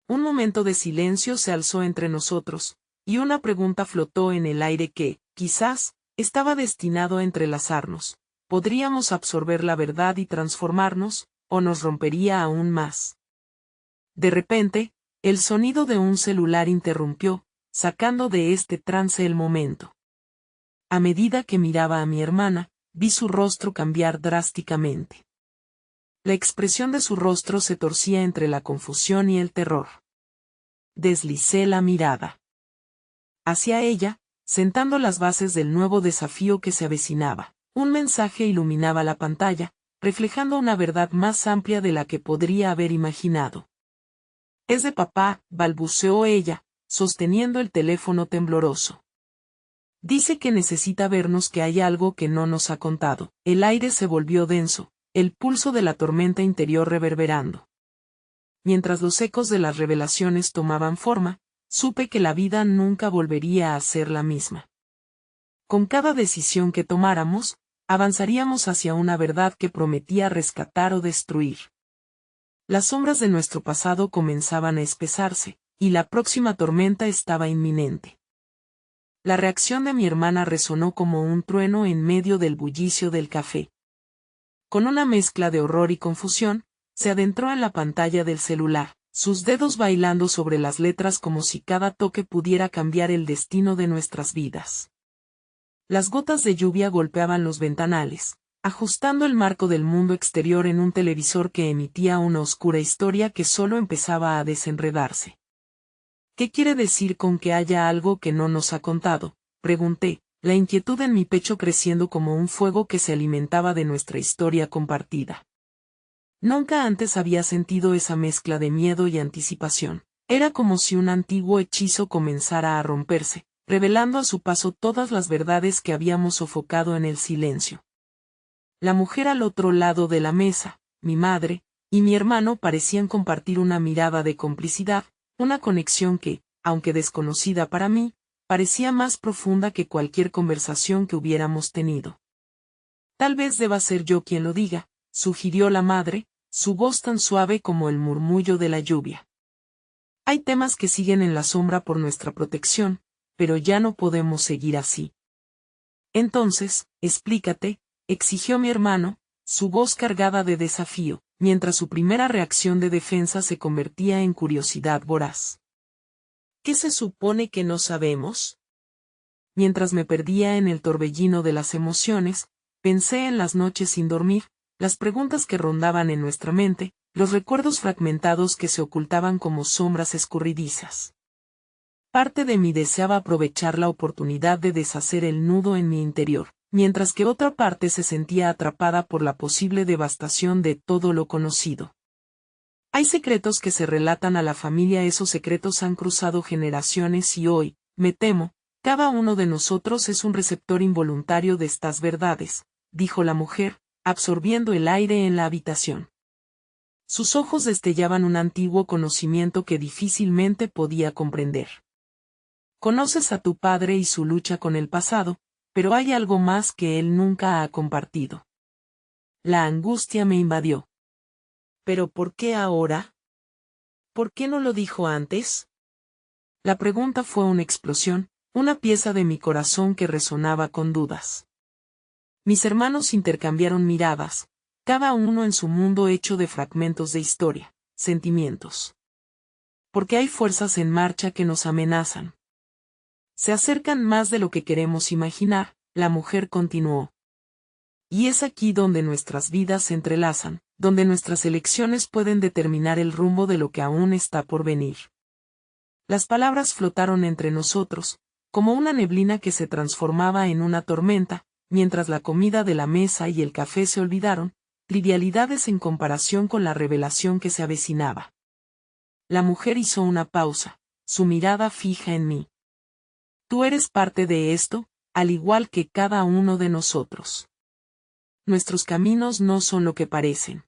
Speaker 1: Un momento de silencio se alzó entre nosotros, y una pregunta flotó en el aire que, quizás, estaba destinado a entrelazarnos. ¿Podríamos absorber la verdad y transformarnos, o nos rompería aún más? De repente, el sonido de un celular interrumpió, sacando de este trance el momento. A medida que miraba a mi hermana, vi su rostro cambiar drásticamente. La expresión de su rostro se torcía entre la confusión y el terror. Deslicé la mirada hacia ella, sentando las bases del nuevo desafío que se avecinaba. Un mensaje iluminaba la pantalla, reflejando una verdad más amplia de la que podría haber imaginado. Es de papá, balbuceó ella, sosteniendo el teléfono tembloroso. Dice que necesita vernos, que hay algo que no nos ha contado. El aire se volvió denso, el pulso de la tormenta interior reverberando. Mientras los ecos de las revelaciones tomaban forma, supe que la vida nunca volvería a ser la misma. Con cada decisión que tomáramos, avanzaríamos hacia una verdad que prometía rescatar o destruir. Las sombras de nuestro pasado comenzaban a espesarse, y la próxima tormenta estaba inminente. La reacción de mi hermana resonó como un trueno en medio del bullicio del café. Con una mezcla de horror y confusión, se adentró en la pantalla del celular, sus dedos bailando sobre las letras como si cada toque pudiera cambiar el destino de nuestras vidas. Las gotas de lluvia golpeaban los ventanales, ajustando el marco del mundo exterior en un televisor que emitía una oscura historia que solo empezaba a desenredarse. ¿Qué quiere decir con que haya algo que no nos ha contado?, Pregunté, la inquietud en mi pecho creciendo como un fuego que se alimentaba de nuestra historia compartida. Nunca antes había sentido esa mezcla de miedo y anticipación. Era como si un antiguo hechizo comenzara a romperse, revelando a su paso todas las verdades que habíamos sofocado en el silencio. La mujer al otro lado de la mesa, mi madre, y mi hermano parecían compartir una mirada de complicidad, una conexión que, aunque desconocida para mí, parecía más profunda que cualquier conversación que hubiéramos tenido. Tal vez deba ser yo quien lo diga, sugirió la madre, su voz tan suave como el murmullo de la lluvia. Hay temas que siguen en la sombra por nuestra protección, pero ya no podemos seguir así. Entonces, explícate, exigió mi hermano, su voz cargada de desafío, mientras su primera reacción de defensa se convertía en curiosidad voraz. ¿Qué se supone que no sabemos? Mientras me perdía en el torbellino de las emociones, pensé en las noches sin dormir, las preguntas que rondaban en nuestra mente, los recuerdos fragmentados que se ocultaban como sombras escurridizas. Parte de mí deseaba aprovechar la oportunidad de deshacer el nudo en mi interior, mientras que otra parte se sentía atrapada por la posible devastación de todo lo conocido. Hay secretos que se relatan a la familia, esos secretos han cruzado generaciones y hoy, me temo, cada uno de nosotros es un receptor involuntario de estas verdades, dijo la mujer, absorbiendo el aire en la habitación. Sus ojos destellaban un antiguo conocimiento que difícilmente podía comprender. Conoces a tu padre y su lucha con el pasado, pero hay algo más que él nunca ha compartido. La angustia me invadió. ¿Pero por qué ahora? ¿Por qué no lo dijo antes? La pregunta fue una explosión, una pieza de mi corazón que resonaba con dudas. Mis hermanos intercambiaron miradas, cada uno en su mundo hecho de fragmentos de historia, sentimientos. Porque hay fuerzas en marcha que nos amenazan. Se acercan más de lo que queremos imaginar, la mujer continuó. Y es aquí donde nuestras vidas se entrelazan, donde nuestras elecciones pueden determinar el rumbo de lo que aún está por venir. Las palabras flotaron entre nosotros, como una neblina que se transformaba en una tormenta, mientras la comida de la mesa y el café se olvidaron, trivialidades en comparación con la revelación que se avecinaba. La mujer hizo una pausa, su mirada fija en mí. Tú eres parte de esto, al igual que cada uno de nosotros. Nuestros caminos no son lo que parecen.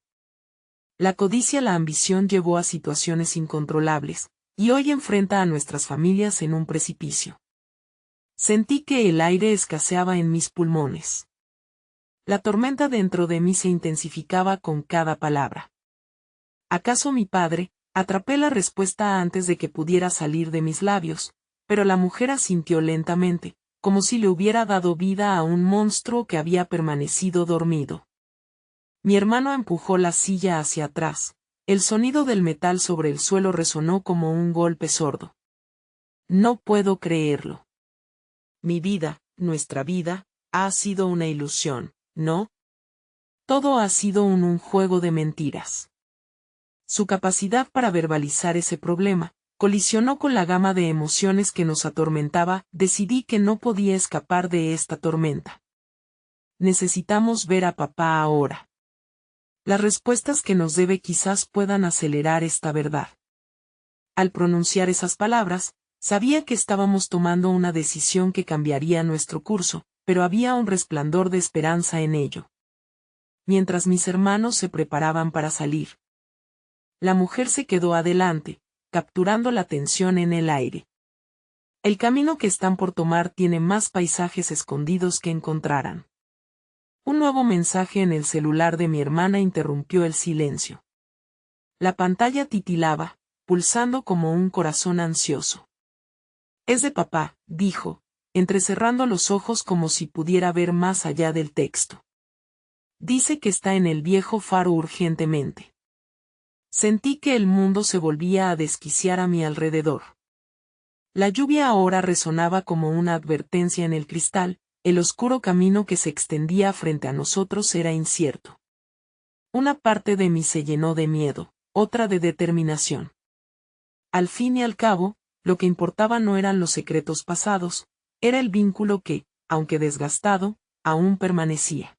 Speaker 1: La codicia, la ambición llevó a situaciones incontrolables, y hoy enfrenta a nuestras familias en un precipicio. Sentí que el aire escaseaba en mis pulmones. La tormenta dentro de mí se intensificaba con cada palabra. ¿Acaso mi padre? Atrapé la respuesta antes de que pudiera salir de mis labios, pero la mujer asintió lentamente, como si le hubiera dado vida a un monstruo que había permanecido dormido. Mi hermano empujó la silla hacia atrás, el sonido del metal sobre el suelo resonó como un golpe sordo. No puedo creerlo. Mi vida, nuestra vida, ha sido una ilusión, ¿no? Todo ha sido un juego de mentiras. Su capacidad para verbalizar ese problema colisionó con la gama de emociones que nos atormentaba. Decidí que no podía escapar de esta tormenta. Necesitamos ver a papá ahora. Las respuestas que nos debe quizás puedan acelerar esta verdad. Al pronunciar esas palabras, sabía que estábamos tomando una decisión que cambiaría nuestro curso, pero había un resplandor de esperanza en ello. Mientras mis hermanos se preparaban para salir, la mujer se quedó adelante, capturando la tensión en el aire. El camino que están por tomar tiene más paisajes escondidos que encontrarán. Un nuevo mensaje en el celular de mi hermana interrumpió el silencio. La pantalla titilaba, pulsando como un corazón ansioso. Es de papá, dijo, entrecerrando los ojos como si pudiera ver más allá del texto. Dice que está en el viejo faro urgentemente. Sentí que el mundo se volvía a desquiciar a mi alrededor. La lluvia ahora resonaba como una advertencia en el cristal, el oscuro camino que se extendía frente a nosotros era incierto. Una parte de mí se llenó de miedo, otra de determinación. Al fin y al cabo, lo que importaba no eran los secretos pasados, Era el vínculo que, aunque desgastado, aún permanecía.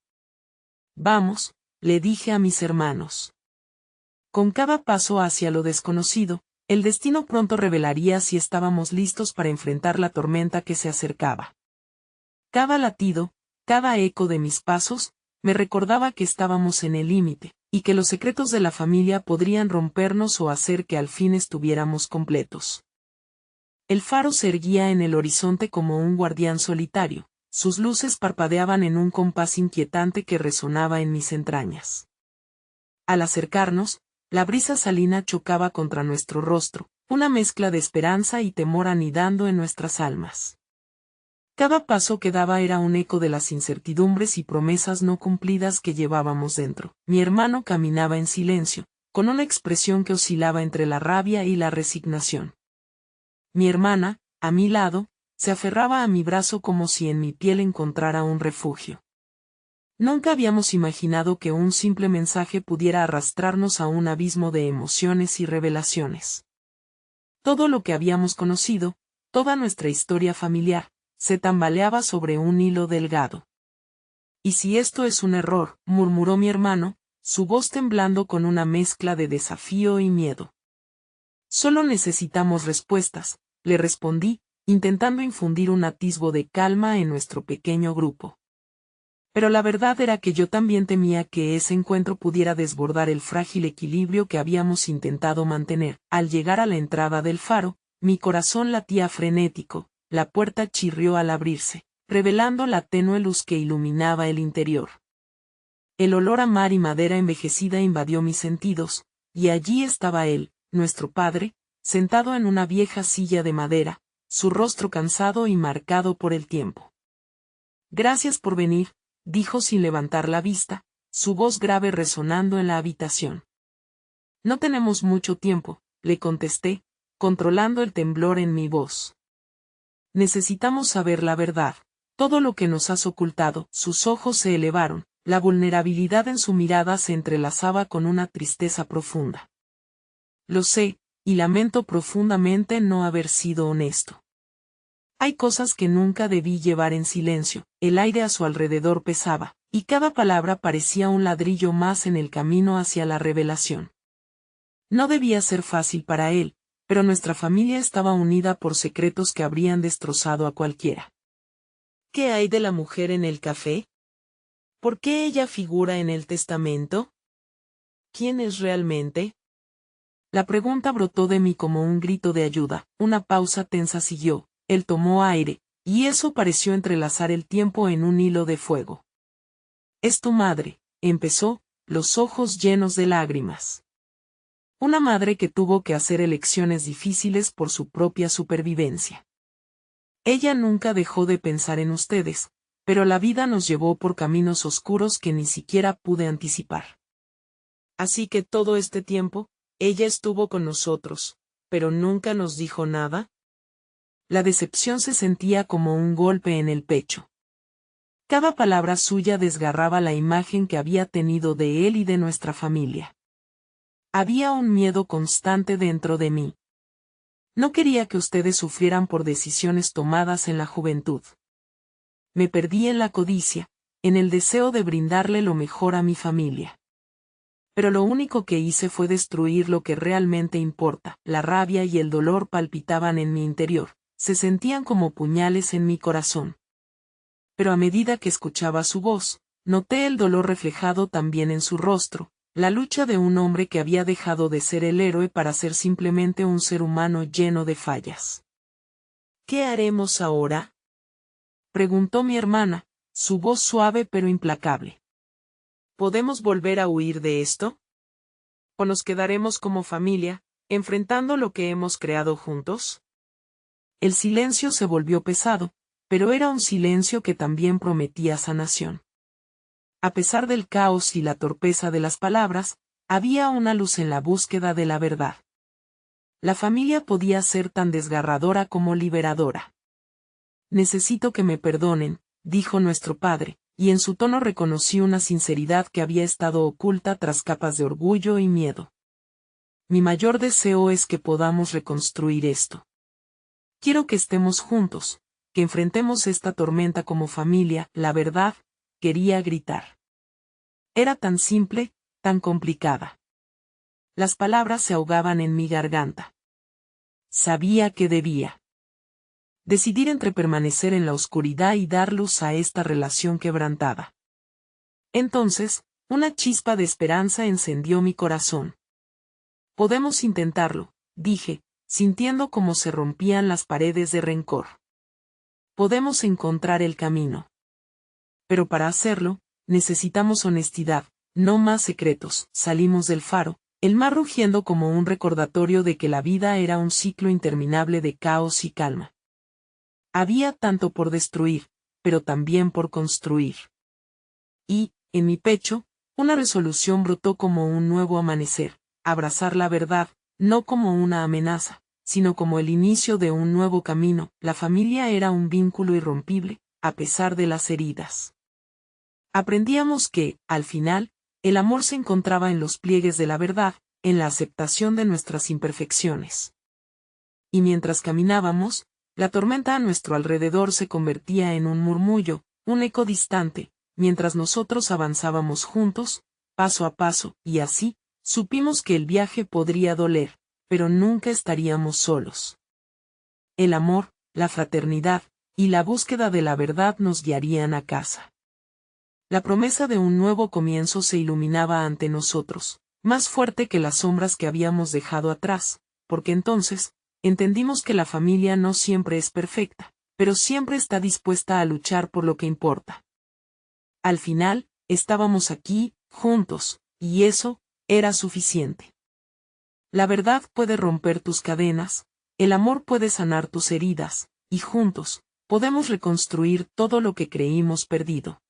Speaker 1: Vamos, le dije a mis hermanos. Con cada paso hacia lo desconocido, el destino pronto revelaría si estábamos listos para enfrentar la tormenta que se acercaba. Cada latido, cada eco de mis pasos, me recordaba que estábamos en el límite, y que los secretos de la familia podrían rompernos o hacer que al fin estuviéramos completos. El faro se erguía en el horizonte como un guardián solitario, sus luces parpadeaban en un compás inquietante que resonaba en mis entrañas. Al acercarnos, la brisa salina chocaba contra nuestro rostro, una mezcla de esperanza y temor anidando en nuestras almas. Cada paso que daba era un eco de las incertidumbres y promesas no cumplidas que llevábamos dentro. Mi hermano caminaba en silencio, con una expresión que oscilaba entre la rabia y la resignación. Mi hermana, a mi lado, se aferraba a mi brazo como si en mi piel encontrara un refugio. Nunca habíamos imaginado que un simple mensaje pudiera arrastrarnos a un abismo de emociones y revelaciones. Todo lo que habíamos conocido, toda nuestra historia familiar, se tambaleaba sobre un hilo delgado. «¿Y si esto es un error?», murmuró mi hermano, su voz temblando con una mezcla de desafío y miedo. «Solo necesitamos respuestas», le respondí, intentando infundir un atisbo de calma en nuestro pequeño grupo. Pero la verdad era que yo también temía que ese encuentro pudiera desbordar el frágil equilibrio que habíamos intentado mantener. Al llegar a la entrada del faro, mi corazón latía frenético, la puerta chirrió al abrirse, revelando la tenue luz que iluminaba el interior. El olor a mar y madera envejecida invadió mis sentidos, y allí estaba él, nuestro padre, sentado en una vieja silla de madera, su rostro cansado y marcado por el tiempo. «Gracias por venir», dijo sin levantar la vista, su voz grave resonando en la habitación. «No tenemos mucho tiempo», le contesté, controlando el temblor en mi voz. «Necesitamos saber la verdad, todo lo que nos has ocultado». Sus ojos se elevaron, la vulnerabilidad en su mirada se entrelazaba con una tristeza profunda. «Lo sé, y lamento profundamente no haber sido honesto. Hay cosas que nunca debí llevar en silencio». El aire a su alrededor pesaba, y cada palabra parecía un ladrillo más en el camino hacia la revelación. No debía ser fácil para él, pero nuestra familia estaba unida por secretos que habrían destrozado a cualquiera. «¿Qué hay de la mujer en el café? ¿Por qué ella figura en el testamento? ¿Quién es realmente?». La pregunta brotó de mí como un grito de ayuda. Una pausa tensa siguió, él tomó aire, y eso pareció entrelazar el tiempo en un hilo de fuego. «Es tu madre», empezó, los ojos llenos de lágrimas. «Una madre que tuvo que hacer elecciones difíciles por su propia supervivencia. Ella nunca dejó de pensar en ustedes, pero la vida nos llevó por caminos oscuros que ni siquiera pude anticipar. Así que todo este tiempo, ella estuvo con nosotros, pero nunca nos dijo nada». La decepción se sentía como un golpe en el pecho. Cada palabra suya desgarraba la imagen que había tenido de él y de nuestra familia. Había un miedo constante dentro de mí. No quería que ustedes sufrieran por decisiones tomadas en la juventud. Me perdí en la codicia, en el deseo de brindarle lo mejor a mi familia. Pero lo único que hice fue destruir lo que realmente importa. La rabia y el dolor palpitaban en mi interior, se sentían como puñales en mi corazón. Pero a medida que escuchaba su voz, noté el dolor reflejado también en su rostro, la lucha de un hombre que había dejado de ser el héroe para ser simplemente un ser humano lleno de fallas. «¿Qué haremos ahora?», preguntó mi hermana, su voz suave pero implacable. «¿Podemos volver a huir de esto? ¿O nos quedaremos como familia, enfrentando lo que hemos creado juntos?». El silencio se volvió pesado, pero era un silencio que también prometía sanación. A pesar del caos y la torpeza de las palabras, había una luz en la búsqueda de la verdad. La familia podía ser tan desgarradora como liberadora. «Necesito que me perdonen», dijo nuestro padre, y en su tono reconocí una sinceridad que había estado oculta tras capas de orgullo y miedo. «Mi mayor deseo es que podamos reconstruir esto. Quiero que estemos juntos, que enfrentemos esta tormenta como familia, la verdad, quería gritar. Era tan simple, tan complicada. Las palabras se ahogaban en mi garganta. Sabía que debía decidir entre permanecer en la oscuridad y dar luz a esta relación quebrantada. Entonces, una chispa de esperanza encendió mi corazón. Podemos intentarlo, dije, sintiendo cómo se rompían las paredes de rencor. Podemos encontrar el camino. Pero para hacerlo, necesitamos honestidad, no más secretos. Salimos del faro, el mar rugiendo como un recordatorio de que la vida era un ciclo interminable de caos y calma. Había tanto por destruir, pero también por construir. Y, en mi pecho, una resolución brotó como un nuevo amanecer, abrazar la verdad, no como una amenaza, sino como el inicio de un nuevo camino. La familia era un vínculo irrompible, a pesar de las heridas. Aprendíamos que, al final, el amor se encontraba en los pliegues de la verdad, en la aceptación de nuestras imperfecciones. Y mientras caminábamos, la tormenta a nuestro alrededor se convertía en un murmullo, un eco distante, mientras nosotros avanzábamos juntos, paso a paso, y así, supimos que el viaje podría doler, pero nunca estaríamos solos. El amor, la fraternidad, y la búsqueda de la verdad nos guiarían a casa. La promesa de un nuevo comienzo se iluminaba ante nosotros, más fuerte que las sombras que habíamos dejado atrás, porque entonces, entendimos que la familia no siempre es perfecta, pero siempre está dispuesta a luchar por lo que importa. Al final, estábamos aquí, juntos, y eso, era suficiente. La verdad puede romper tus cadenas, el amor puede sanar tus heridas, y juntos, podemos reconstruir todo lo que creímos perdido.